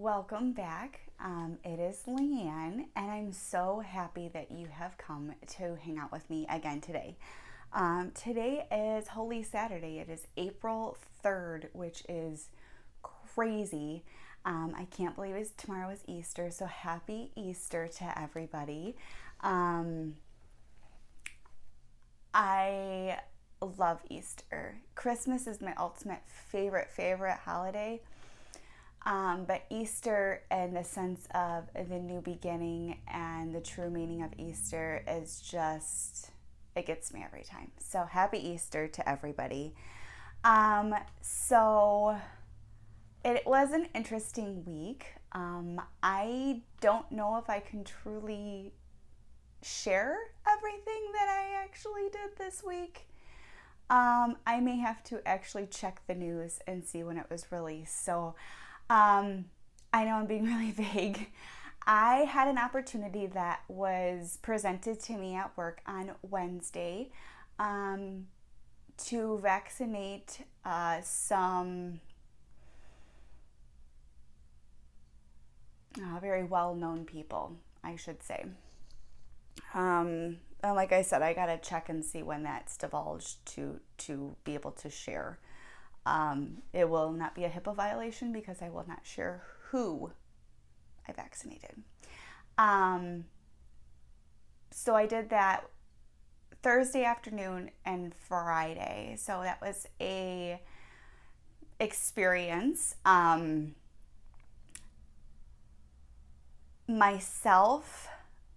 welcome back. It is Leanne, and I'm so happy that you have come to hang out with me again today. Today is Holy Saturday. It is April 3rd, which is crazy. I can't believe tomorrow is Easter, so happy Easter to everybody. I love Easter. Christmas is my ultimate favorite holiday. But Easter, in the sense of the new beginning and the true meaning of Easter, is just, it gets me every time. So happy Easter to everybody. So it was an interesting week. I don't know if I can truly share everything that I actually did this week. I may have to actually check the news and see when it was released. So I know I'm being really vague. I had an opportunity that was presented to me at work on Wednesday to vaccinate some very well-known people, I should say. And like I said, I gotta check and see when that's divulged to be able to share. It will not be a HIPAA violation because I will not share who I vaccinated. So I did that Thursday afternoon and Friday. So that was a experience. Myself,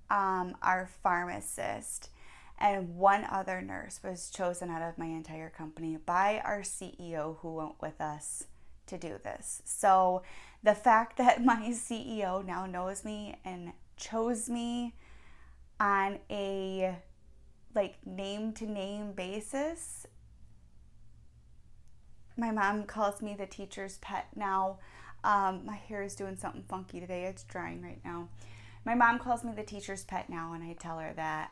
our pharmacist, and one other nurse was chosen out of my entire company by our CEO, who went with us to do this. So the fact that my CEO now knows me and chose me on a name to name basis. My mom calls me the teacher's pet now. My hair is doing something funky today. It's drying right now. My mom calls me the teacher's pet now, and I tell her that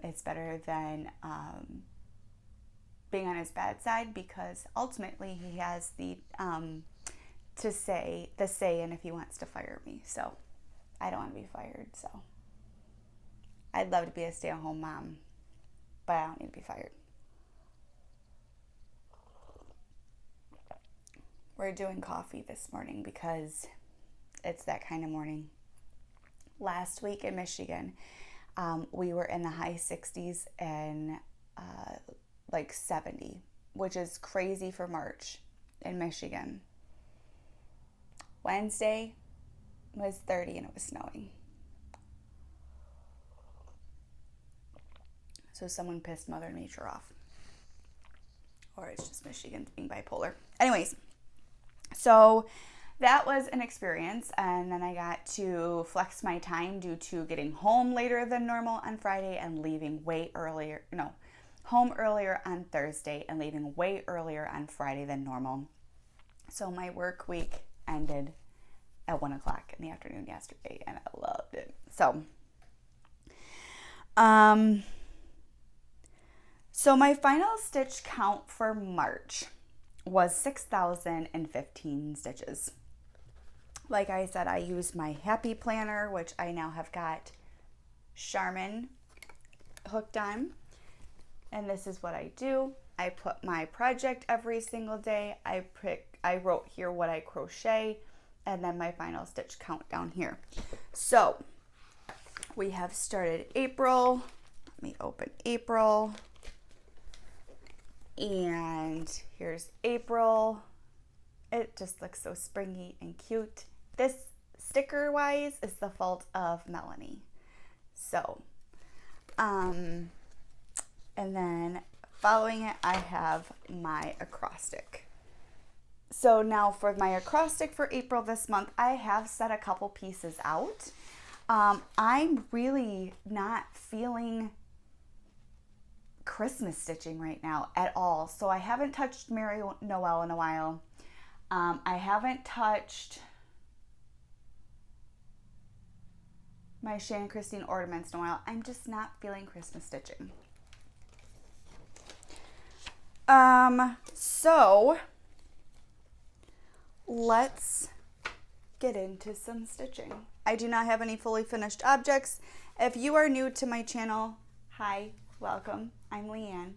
it's better than being on his bad side, because ultimately he has the say and if he wants to fire me. So I don't want to be fired. So I'd love to be a stay-at-home mom, but I don't need to be fired. We're doing coffee this morning because it's that kind of morning. Last week in Michigan, we were in the high 60s and 70, which is crazy for March in Michigan. Wednesday was 30 and it was snowing. So someone pissed Mother Nature off. Or it's just Michigan's being bipolar. Anyways, so that was an experience, and then I got to flex my time due to getting home later than normal on Friday and leaving home earlier on Thursday and leaving way earlier on Friday than normal. So my work week ended at 1 o'clock in the afternoon yesterday, and I loved it. So my final stitch count for March was 6,015 stitches. Like I said, I used my Happy Planner, which I now have got Charmin hooked on. And this is what I do. I put my project every single day. I wrote here what I crochet, and then my final stitch count down here. So we have started April. Let me open April. And here's April. It just looks so springy and cute. This sticker wise is the fault of Melanie. So, and then following it, I have my acrostic. So now for my acrostic for April this month, I have set a couple pieces out. I'm really not feeling Christmas stitching right now at all. So I haven't touched Merry Noel in a while. I haven't touched my Shannon Christine ornaments in a while. I'm just not feeling Christmas stitching. So let's get into some stitching. I do not have any fully finished objects. If you are new to my channel, hi, welcome. I'm Leanne.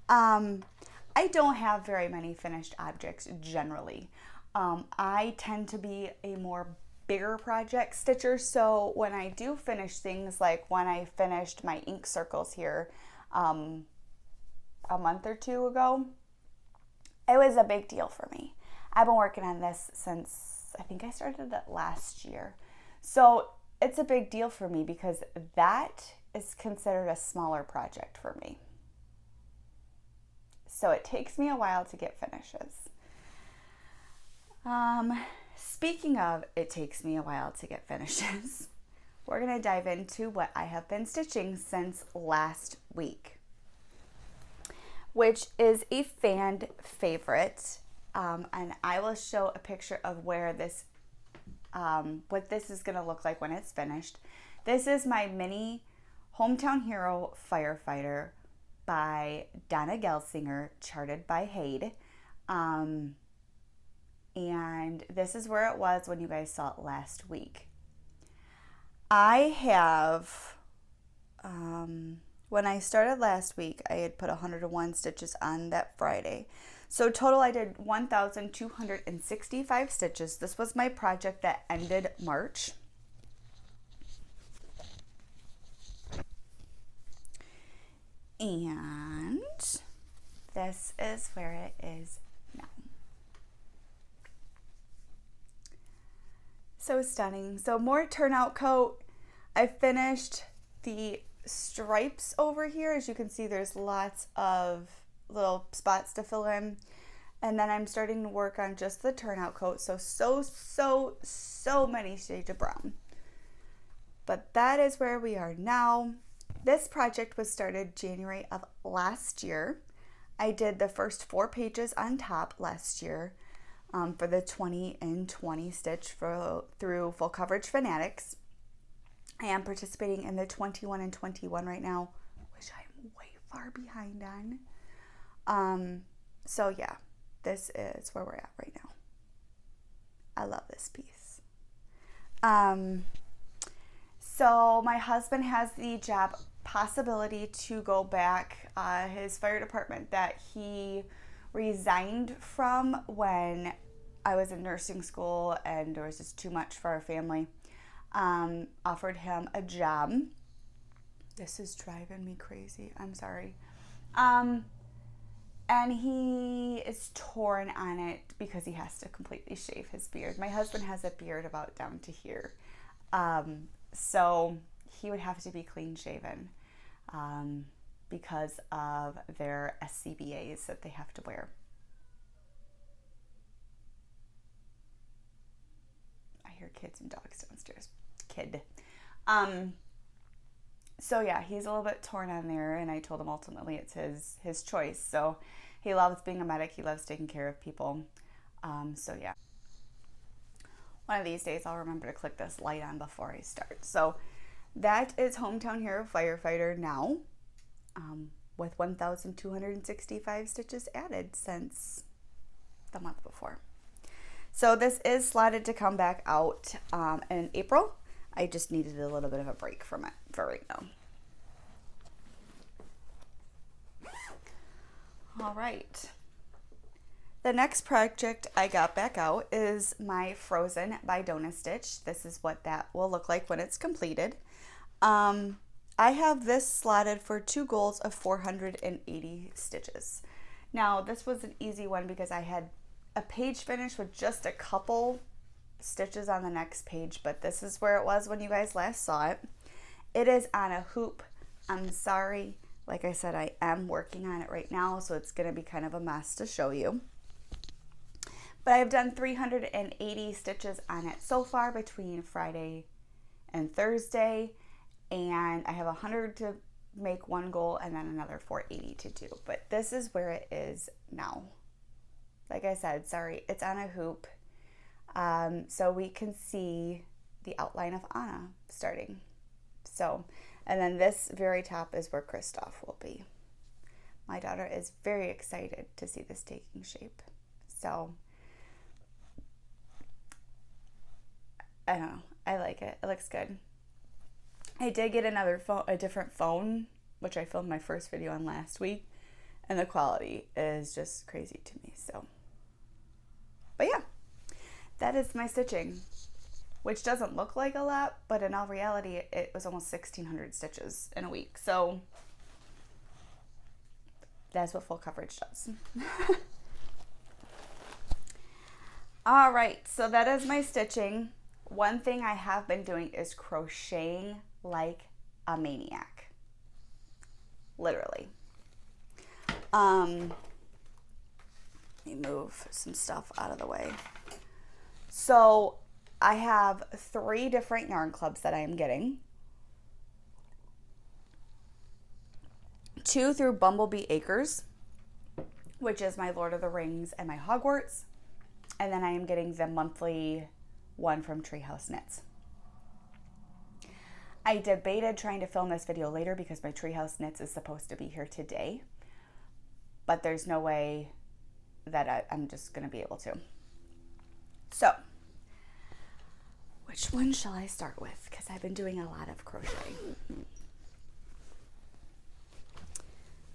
I don't have very many finished objects generally. I tend to be a more bigger project stitcher, so when I do finish things, like when I finished my ink circles here a month or two ago, it was a big deal for me. I've been working on this since I think I started it last year. So it's a big deal for me because that is considered a smaller project for me. So it takes me a while to get finishes. Speaking of it takes me a while to get finishes, we're going to dive into what I have been stitching since last week, which is a fan favorite. And I will show a picture of where this, what this is going to look like when it's finished. This is my mini Hometown Hero Firefighter by Donna Gelsinger, charted by Haid. And this is where it was when you guys saw it last week. I have, when I started last week, I had put 101 stitches on that Friday. So total I did 1,265 stitches. This was my project that ended March. And this is where it is now. So stunning. So more turnout coat. I finished the stripes over here. As you can see, there's lots of little spots to fill in. And then I'm starting to work on just the turnout coat. So many shades of brown. But that is where we are now. This project was started January of last year. I did the first 4 pages on top last year for the 20 and 20 stitch through Full Coverage Fanatics. I am participating in the 21 and 21 right now, which I'm way far behind on. So yeah, this is where we're at right now. I love this piece. So my husband has the job possibility to go back. His fire department that he resigned from when I was in nursing school and there was just too much for our family, offered him a job. This is driving me crazy. I'm sorry. And he is torn on it because he has to completely shave his beard. My husband has a beard about down to here. So he would have to be clean shaven because of their SCBAs that they have to wear. I hear kids and dogs downstairs. So yeah, he's a little bit torn on there, and I told him ultimately it's his choice. So he loves being a medic. He loves taking care of people. So yeah. One of these days I'll remember to click this light on before I start. So that is Hometown Hero Firefighter now, with 1,265 stitches added since the month before. So this is slotted to come back out in April. I just needed a little bit of a break from it for right now. All right. The next project I got back out is my Frozen by Donna Stitch. This is what that will look like when it's completed. I have this slotted for 2 goals of 480 stitches. Now this was an easy one because I had a page finished with just a couple stitches on the next page, but this is where it was when you guys last saw it. It is on a hoop. I'm sorry. Like I said, I am working on it right now, so it's going to be kind of a mess to show you. But I've done 380 stitches on it so far between Friday and Thursday, and I have 100 to make one goal and then another 480 to do. But this is where it is now. Like I said, sorry, it's on a hoop. So we can see the outline of Anna starting. So, and then this very top is where Kristoff will be. My daughter is very excited to see this taking shape. So I don't know. I like it. It looks good. I did get a different phone, which I filmed my first video on last week, and the quality is just crazy to me. So, but yeah, that is my stitching, which doesn't look like a lot, but in all reality, it was almost 1,600 stitches in a week. So that's what full coverage does. All right, so that is my stitching. One thing I have been doing is crocheting like a maniac. Literally. Let me move some stuff out of the way. So I have 3 different yarn clubs that I am getting. 2 through Bumblebee Acres, which is my Lord of the Rings and my Hogwarts. And then I am getting the monthly one from Treehouse Knits. I debated trying to film this video later because my Treehouse Knits is supposed to be here today. But there's no way that I'm just going to be able to. So, which one shall I start with? Because I've been doing a lot of crochet.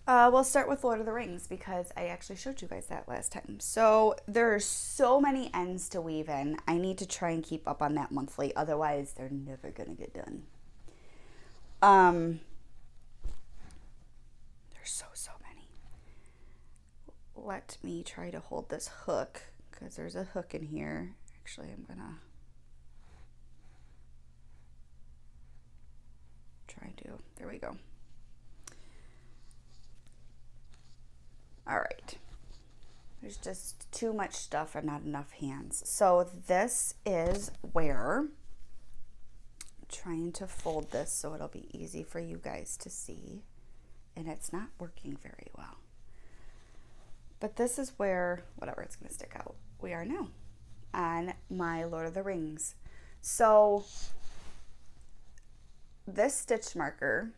We'll start with Lord of the Rings because I actually showed you guys that last time. So there's so many ends to weave in. I need to try and keep up on that monthly. Otherwise, they're never going to get done. There's so many. Let me try to hold this hook because there's a hook in here. Actually, I'm going to try to. There we go. All right, there's just too much stuff and not enough hands. So this is where I'm trying to fold this so it'll be easy for you guys to see, and it's not working very well. But this is where, whatever, it's gonna stick out. We are now on my Lord of the Rings. So this stitch marker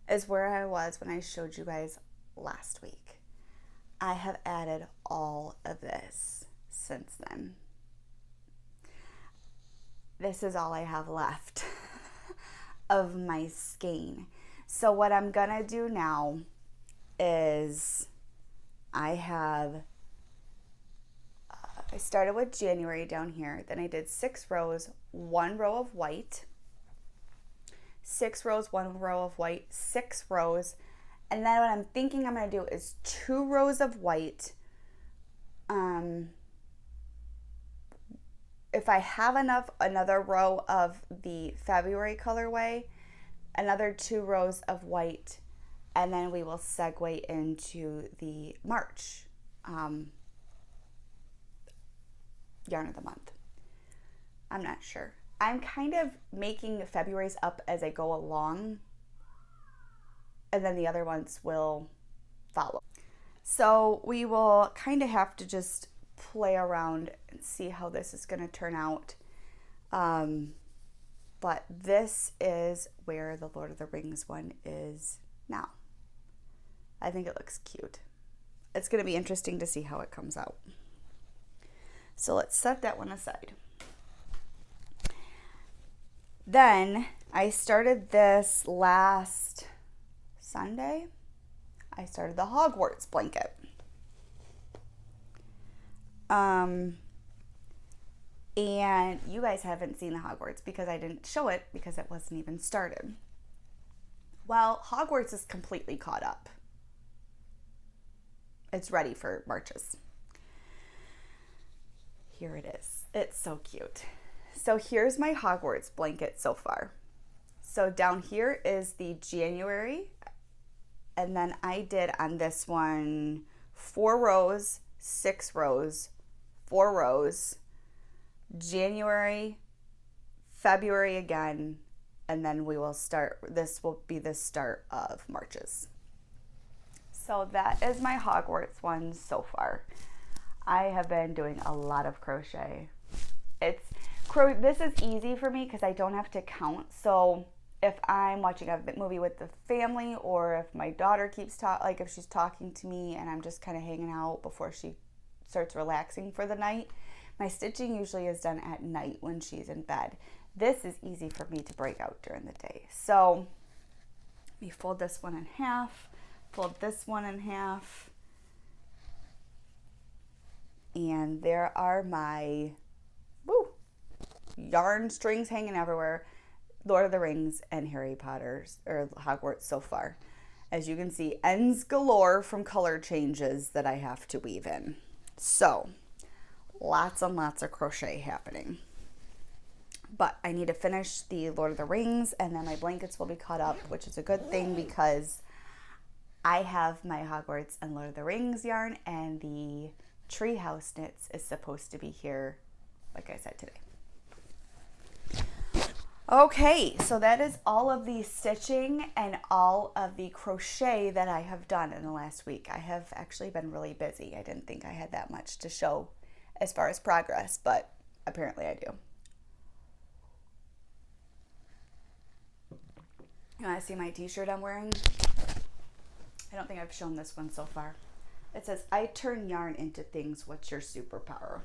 is where I was when I showed you guys last week. I have added all of this since then. This is all I have left of my skein. So what I'm gonna do now is I started with January down here, then I did 6 rows, 1 row of white, 6 rows, 1 row of white, 6 rows. And then what I'm thinking I'm going to do is 2 rows of white. If I have enough, another row of the February colorway, another 2 rows of white, and then we will segue into the March yarn of the month. I'm not sure. I'm kind of making February's up as I go along, and then the other ones will follow. So we will kind of have to just play around and see how this is going to turn out. But this is where the Lord of the Rings one is now. I think it looks cute. It's going to be interesting to see how it comes out. So let's set that one aside. Then I started this last Sunday. I started the Hogwarts blanket. And you guys haven't seen the Hogwarts because I didn't show it because it wasn't even started. Well, Hogwarts is completely caught up. It's ready for Marches. Here it is. It's so cute. So here's my Hogwarts blanket so far. So down here is the January, and then I did on this one 4 rows, 6 rows, 4 rows, January, February again, and then we will start, this will be the start of Marches. So that is my Hogwarts one so far. I have been doing a lot of crochet. This is easy for me because I don't have to count. So if I'm watching a movie with the family, or if my daughter keeps if she's talking to me and I'm just kind of hanging out before she starts relaxing for the night, My stitching usually is done at night when she's in bed. This is easy for me to break out during the day. So let me fold this one in half, fold this one in half, and there are my yarn strings hanging everywhere. Lord of the Rings and Harry Potter's or Hogwarts so far. As you can see, ends galore from color changes that I have to weave in. So lots and lots of crochet happening. But I need to finish the Lord of the Rings, and then my blankets will be caught up, which is a good thing because I have my Hogwarts and Lord of the Rings yarn, and the Treehouse Knits is supposed to be here, like I said, today. Okay, so that is all of the stitching and all of the crochet that I have done in the last week. I have actually been really busy. I didn't think I had that much to show as far as progress, but apparently I do. You want to see my t-shirt I'm wearing? I don't think I've shown this one so far. It says, I turn yarn into things. What's your superpower?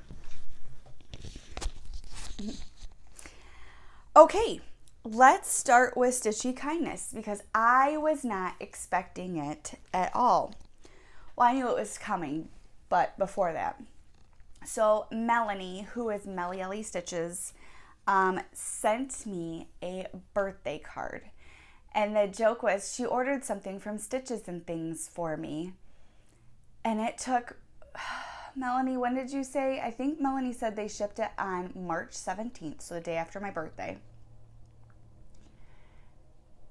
Okay, let's start with Stitchy Kindness because I was not expecting it at all. Well, I knew it was coming, but before that. So Melanie, who is Melly Ellie Stitches, sent me a birthday card. And the joke was she ordered something from Stitches and Things for me. And it took, Melanie, when did you say? I think Melanie said they shipped it on March 17th, so the day after my birthday.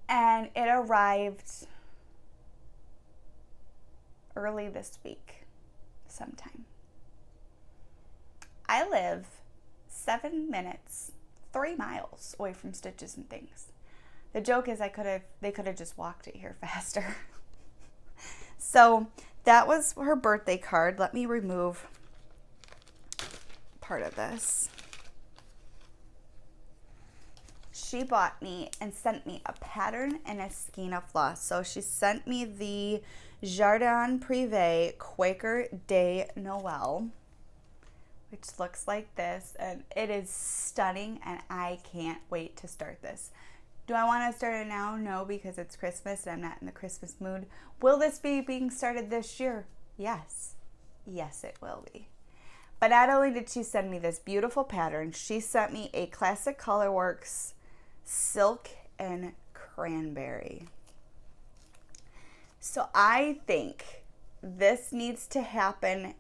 And it arrived early this week sometime. I live 7 minutes, 3 miles away from Stitches and Things. The joke is they could have just walked it here faster. So that was her birthday card. Let me remove part of this. She bought me and sent me a pattern and a skein of floss. So she sent me the Jardin Privé Quaker de Noël, which looks like this, and it is stunning, and I can't wait to start this. Do I want to start it now? No, because it's Christmas and I'm not in the Christmas mood. Will this be being started this year? Yes. Yes, it will be. But not only did she send me this beautiful pattern, she sent me a Classic Colorworks Silk and Cranberry. So I think this needs to happen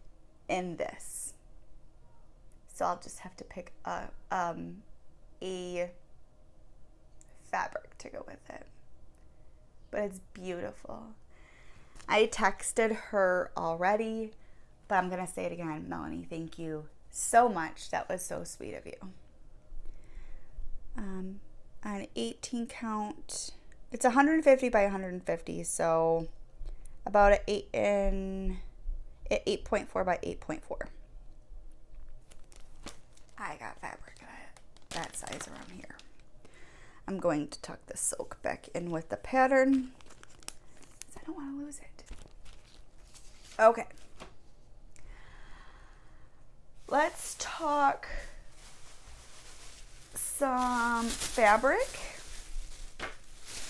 in this. So I'll just have to pick a fabric to go with it. But it's beautiful. I texted her already, but I'm going to say it again. Melanie, thank you so much. That was so sweet of you. An 18 count, it's 150 by 150, so about an 8.4 by 8.4. I got fabric that size around here. I'm going to tuck the silk back in with the pattern because I don't want to lose it. Okay. Let's talk some fabric.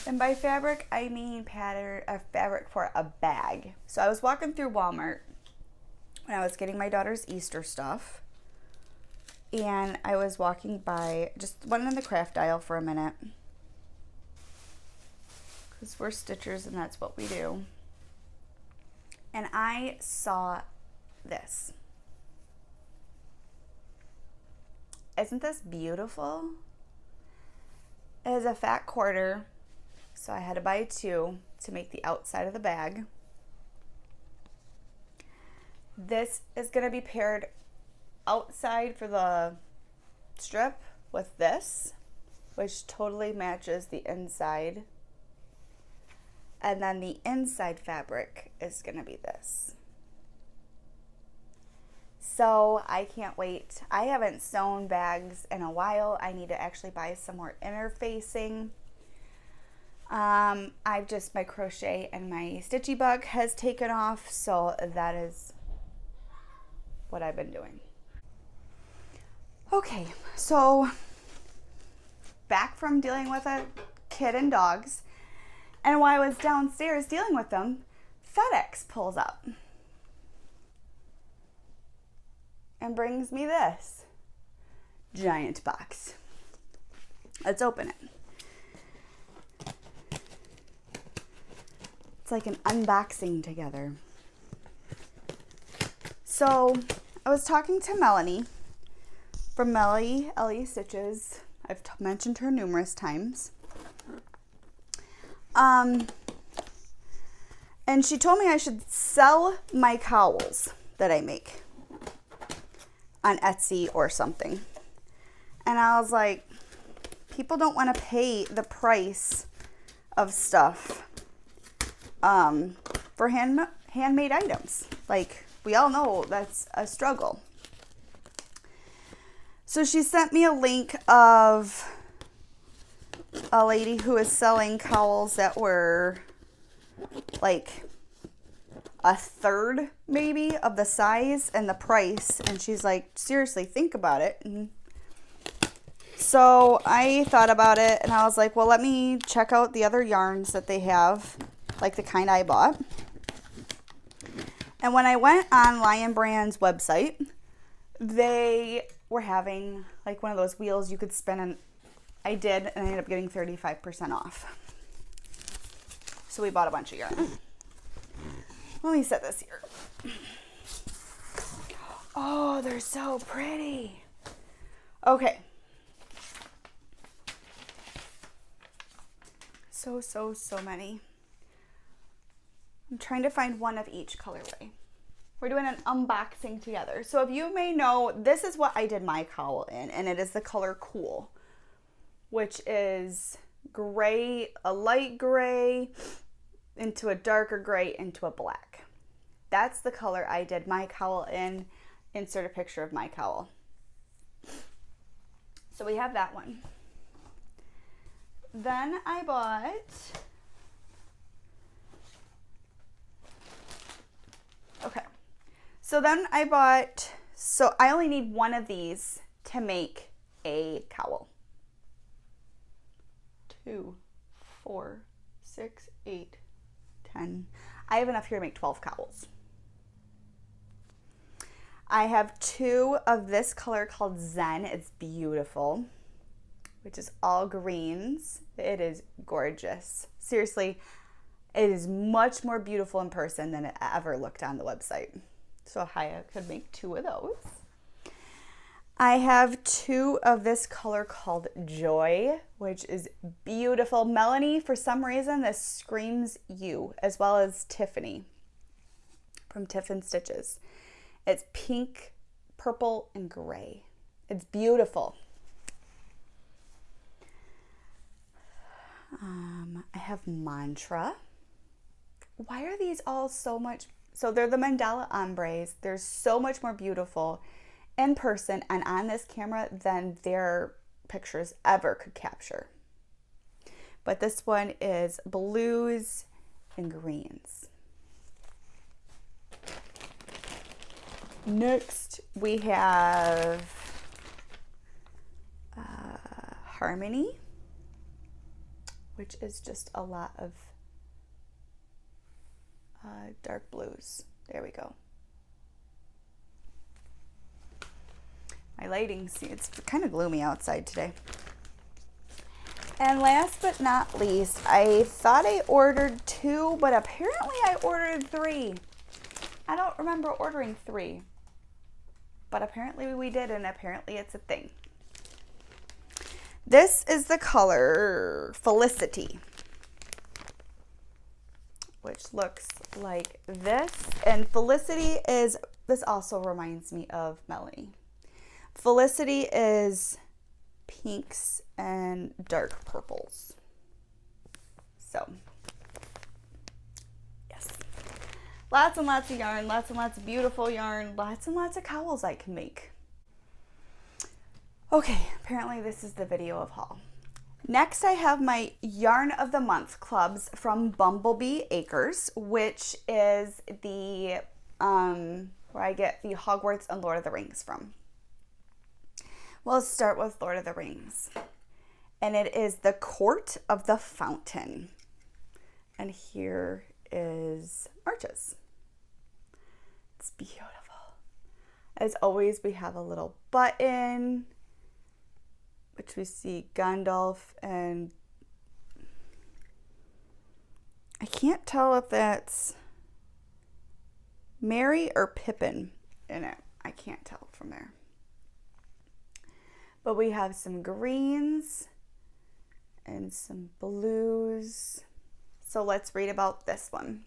And by fabric, I mean fabric for a bag. So I was walking through Walmart when I was getting my daughter's Easter stuff. And I was walking by, just went in the craft aisle for a minute. Because we're stitchers and that's what we do. And I saw this. Isn't this beautiful? It is a fat quarter, so I had to buy 2 to make the outside of the bag. This is going to be paired outside for the strip with this, which totally matches the inside. And then the inside fabric is going to be this. So I can't wait. I haven't sewn bags in a while. I need to actually buy some more interfacing. My crochet and my stitchy bug has taken off, so that is what I've been doing. Okay, so back from dealing with a kid and dogs, and while I was downstairs dealing with them, FedEx pulls up and brings me this giant box. Let's open it. It's like an unboxing together. So I was talking to Melanie from Melly Ellie Stitches. I've mentioned her numerous times. And she told me I should sell my cowls that I make on Etsy or something. And I was like, people don't want to pay the price of stuff for handmade items. Like, we all know that's a struggle. So she sent me a link of a lady who is selling cowls that were like a third maybe of the size and the price. And she's like, seriously, think about it. And so I thought about it and I was like, well, let me check out the other yarns that they have, like the kind I bought. And when I went on Lion Brand's website, they were having like one of those wheels you could spin, and I did, and I ended up getting 35% off. So we bought a bunch of yarn. Let me set this here. Oh, they're so pretty. Okay. So many. I'm trying to find one of each colorway. We're doing an unboxing together. So if you may know, this is what I did my cowl in, and it is the color Cool, which is gray, a light gray, into a darker gray, into a black. That's the color I did my cowl in. Insert a picture of my cowl. So we have that one. Then I bought so I only need one of these to make a cowl. 2, 4, 6, 8, 10. I have enough here to make 12 cowls. I have 2 of this color called Zen. It's beautiful, which is all greens. It is gorgeous. Seriously, it is much more beautiful in person than it ever looked on the website. So Haya could make 2 of those. I have 2 of this color called Joy, which is beautiful. Melanie, for some reason, this screams you, as well as Tiffany from Tiffin Stitches. It's pink, purple, and gray. It's beautiful. I have Mantra. Why are these all so much? So they're the mandala ombres. They're so much more beautiful in person and on this camera than their pictures ever could capture. But this one is blues and greens. Next we have Harmony, which is just a lot of dark blues. There we go. My lighting, see, it's kind of gloomy outside today. And last but not least, I thought I ordered 2, but apparently I ordered 3. I don't remember ordering 3, but apparently we did, and apparently it's a thing. This is the color Felicity, which looks like this. And Felicity is, this also reminds me of Melanie. Felicity is pinks and dark purples. So, yes. Lots and lots of yarn, lots and lots of beautiful yarn, lots and lots of cowls I can make. Okay, apparently this is the video of haul. Next, I have my Yarn of the Month clubs from Bumblebee Acres, which is the, where I get the Hogwarts and Lord of the Rings from. We'll start with Lord of the Rings. And it is the Court of the Fountain. And here is March's. It's beautiful. As always, we have a little button, which we see Gandalf, and I can't tell if that's Merry or Pippin in it. I can't tell from there. But we have some greens and some blues. So let's read about this one,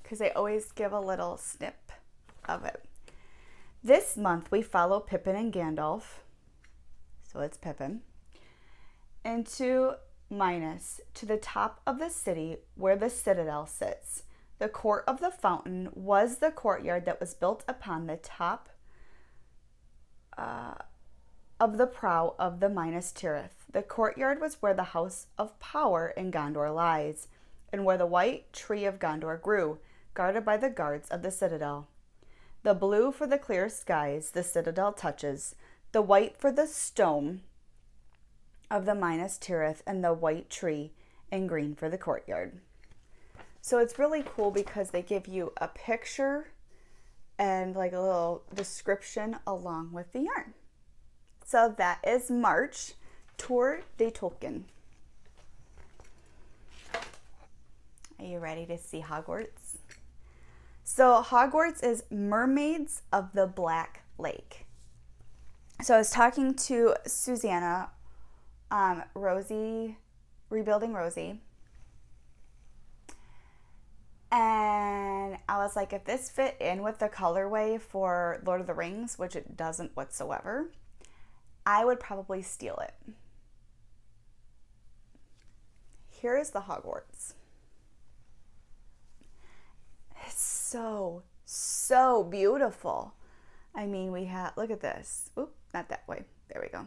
because they always give a little snip of it. This month we follow Pippin and Gandalf, so it's Pippin, into Minas, to the top of the city where the citadel sits. The Court of the Fountain was the courtyard that was built upon the top of the prow of the Minas Tirith. The courtyard was where the House of Power in Gondor lies, and where the white tree of Gondor grew, guarded by the guards of the citadel. The blue for the clear skies the citadel touches, the white for the stone of the Minas Tirith, and the white tree, and green for the courtyard. So it's really cool because they give you a picture and like a little description along with the yarn. So that is March, Tour de Tolkien. Are you ready to see Hogwarts? So Hogwarts is Mermaids of the Black Lake. So I was talking to Susanna, Rosie, Rebuilding Rosie, and I was like, if this fit in with the colorway for Lord of the Rings, which it doesn't whatsoever, I would probably steal it. Here is the Hogwarts. It's so beautiful. I mean, we have, look at this. Oop, not that way. There we go.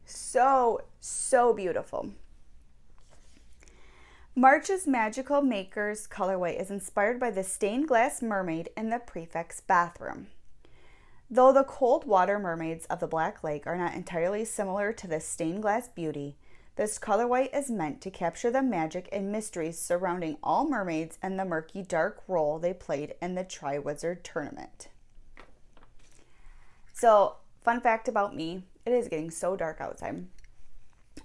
So beautiful. March's Magical Makers colorway is inspired by the stained glass mermaid in the prefect's bathroom. Though the cold water mermaids of the Black Lake are not entirely similar to the stained glass beauty, this colorway is meant to capture the magic and mysteries surrounding all mermaids and the murky dark role they played in the Triwizard Tournament. So, fun fact about me, it is getting so dark outside.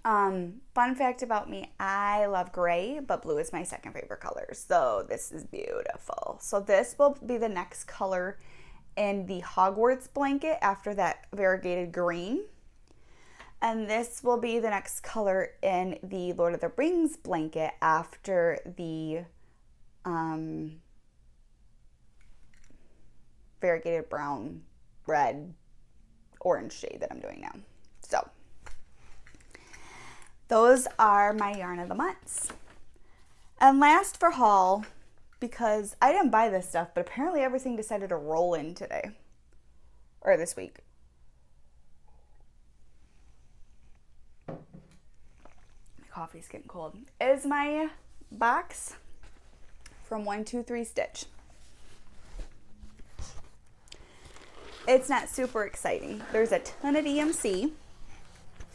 Fun fact about me, I love gray, but blue is my second favorite color. So this is beautiful. So this will be the next color in the Hogwarts blanket after that variegated green. And this will be the next color in the Lord of the Rings blanket after the variegated brown, red, orange shade that I'm doing now. So those are my yarn of the months. And last for haul, because I didn't buy this stuff, but apparently everything decided to roll in today or this week. My coffee's getting cold. Is my box from 123 Stitch. It's not super exciting. There's a ton of DMC.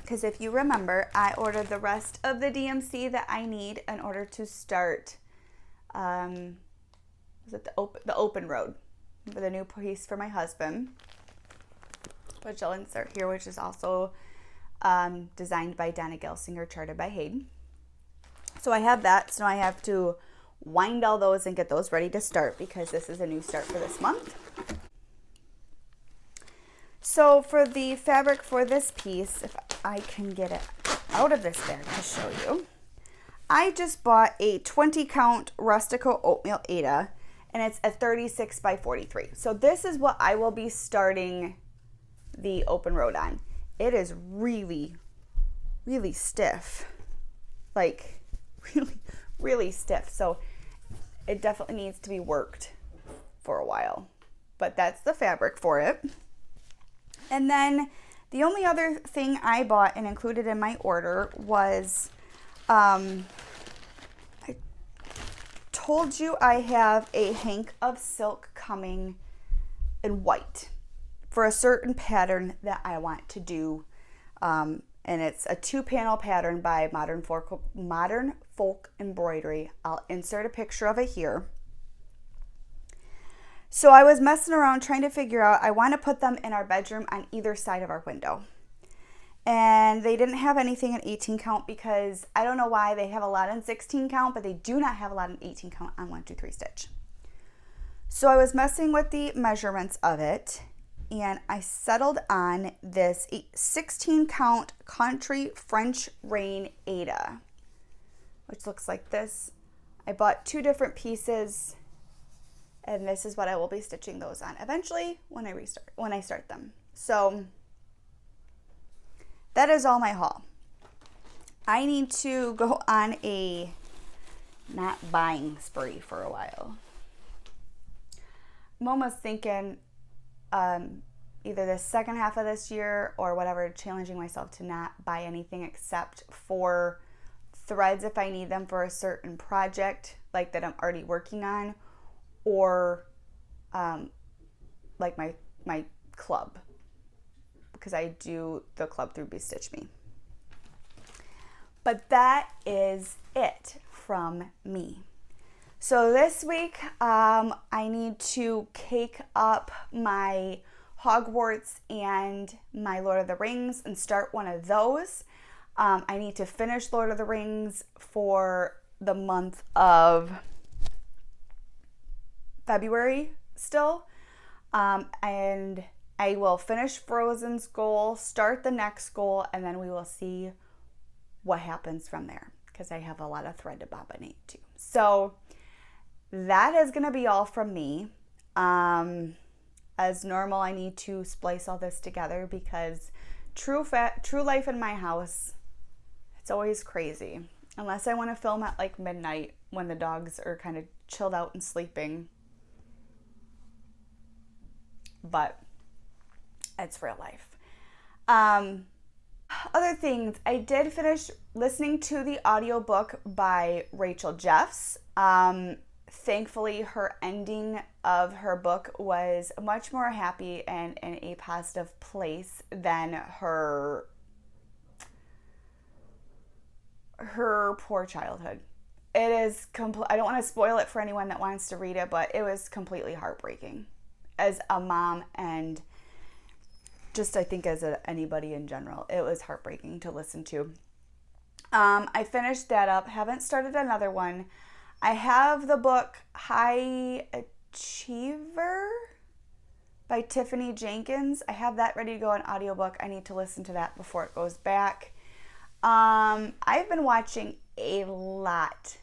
Because if you remember, I ordered the rest of the DMC that I need in order to start, was it the open road for the new piece for my husband, which I'll insert here, which is also designed by Donna Gelsinger, charted by Hayden. So I have that, so now I have to wind all those and get those ready to start because this is a new start for this month. So for the fabric for this piece, if I can get it out of this bag to show you, I just bought a 20 count Rustico Oatmeal Aida, and it's a 36 by 43. So this is what I will be starting the open road on. It is really stiff, like really stiff. So it definitely needs to be worked for a while, but that's the fabric for it. And then the only other thing I bought and included in my order was, I told you I have a hank of silk coming in white for a certain pattern that I want to do. And it's a 2-panel pattern by Modern Folk Embroidery. I'll insert a picture of it here. So I was messing around trying to figure out, I want to put them in our bedroom on either side of our window. And they didn't have anything in 18 count because I don't know why. They have a lot in 16 count, but they do not have a lot in 18 count on 1, 2, 3 stitch. So I was messing with the measurements of it, and I settled on this 16 count Country French Rain Ada, which looks like this. I bought 2 different pieces, and this is what I will be stitching those on eventually when I start them. So that is all my haul. I need to go on a not buying spree for a while. I'm almost thinking either the second half of this year or whatever, challenging myself to not buy anything except for threads if I need them for a certain project like that I'm already working on, or like my club, because I do the club through Stitch Me. But that is it from me. So this week I need to cake up my Hogwarts and my Lord of the Rings and start one of those. I need to finish Lord of the Rings for the month of February still. And I will finish Frozen's goal, start the next goal, and then we will see what happens from there, because I have a lot of thread to bobbinate too. So that is going to be all from me. As normal, I need to splice all this together because true life in my house, it's always crazy. Unless I want to film at like midnight when the dogs are kind of chilled out and sleeping. But it's real life. Other things, I did finish listening to the audiobook by Rachel Jeffs. Thankfully, her ending of her book was much more happy and in a positive place than her poor childhood. It is I don't want to spoil it for anyone that wants to read it, but it was completely heartbreaking as a mom, and just I think as anybody in general. It was heartbreaking to listen to. I finished that up. Haven't started another one. I have the book High Achiever by Tiffany Jenkins. I have that ready to go on audiobook. I need to listen to that before it goes back. I've been watching a lot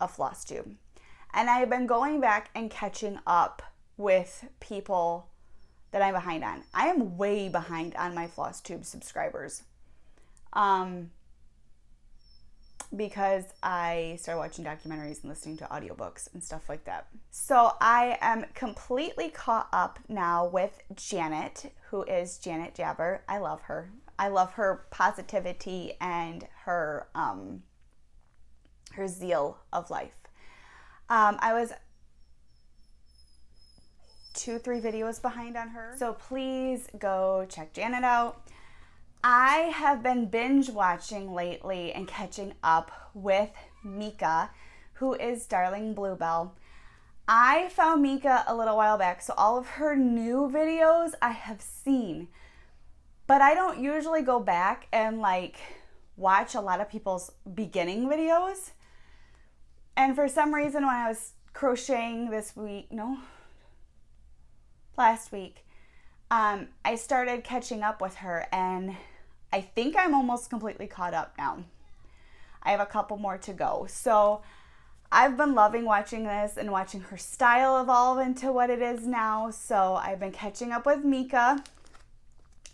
of Flosstube, and I've been going back and catching up with people that I'm behind on. I am way behind on my Flosstube subscribers. Because I started watching documentaries and listening to audiobooks and stuff like that. So I am completely caught up now with Janet, who is Janet Jabber. I love her. I love her positivity and her zeal of life. I was 2-3 videos behind on her. So please go check Janet out. I have been binge watching lately and catching up with Mika, who is Darling Bluebell. I found Mika a little while back, so all of her new videos I have seen, but I don't usually go back and like watch a lot of people's beginning videos. And for some reason, when I was crocheting last week, I started catching up with her, and I think I'm almost completely caught up now. I have a couple more to go. So I've been loving watching this and watching her style evolve into what it is now. So I've been catching up with Mika.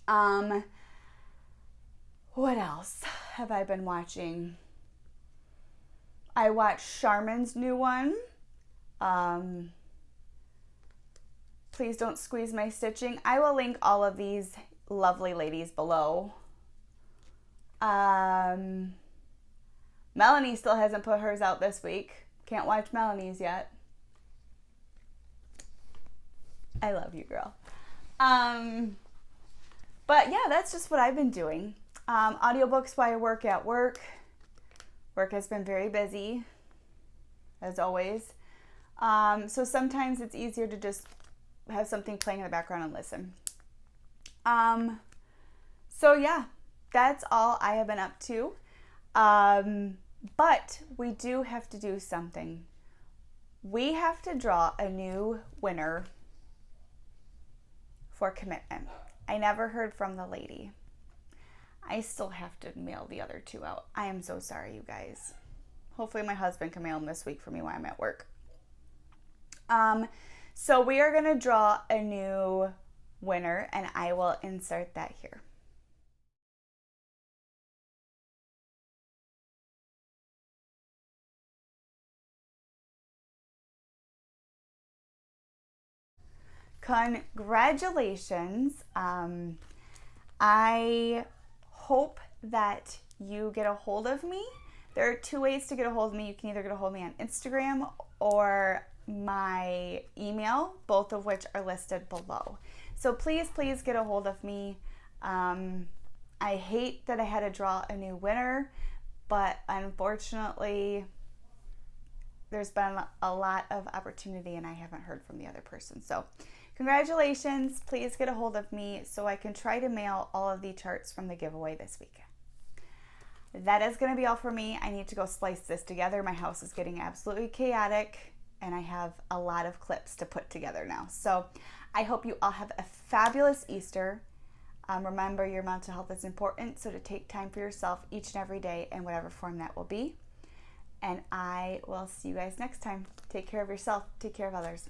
What else have I been watching? I watched Charmin's new one. Please Don't Squeeze My Stitching. I will link all of these lovely ladies below. Melanie still hasn't put hers out this week. Can't watch Melanie's yet. I love you, girl. But yeah, that's just what I've been doing. Audiobooks while I work at work. Work has been very busy, as always. So sometimes it's easier to just have something playing in the background and listen. So yeah, that's all I have been up to. But we do have to do something. We have to draw a new winner for commitment. I never heard from the lady. I still have to mail the other two out. I am so sorry, you guys. Hopefully my husband can mail them this week for me while I'm at work. So we are going to draw a new winner, and I will insert that here. Congratulations. I hope that you get a hold of me. There are two ways to get a hold of me. You can either get a hold of me on Instagram or my email, both of which are listed below. So please get a hold of me. I hate that I had to draw a new winner, but unfortunately, there's been a lot of opportunity and I haven't heard from the other person. So congratulations. Please get a hold of me so I can try to mail all of the charts from the giveaway this week. That is going to be all for me. I need to go splice this together. My house is getting absolutely chaotic and I have a lot of clips to put together now. So I hope you all have a fabulous Easter. Remember, your mental health is important, so to take time for yourself each and every day in whatever form that will be. And I will see you guys next time. Take care of yourself. Take care of others.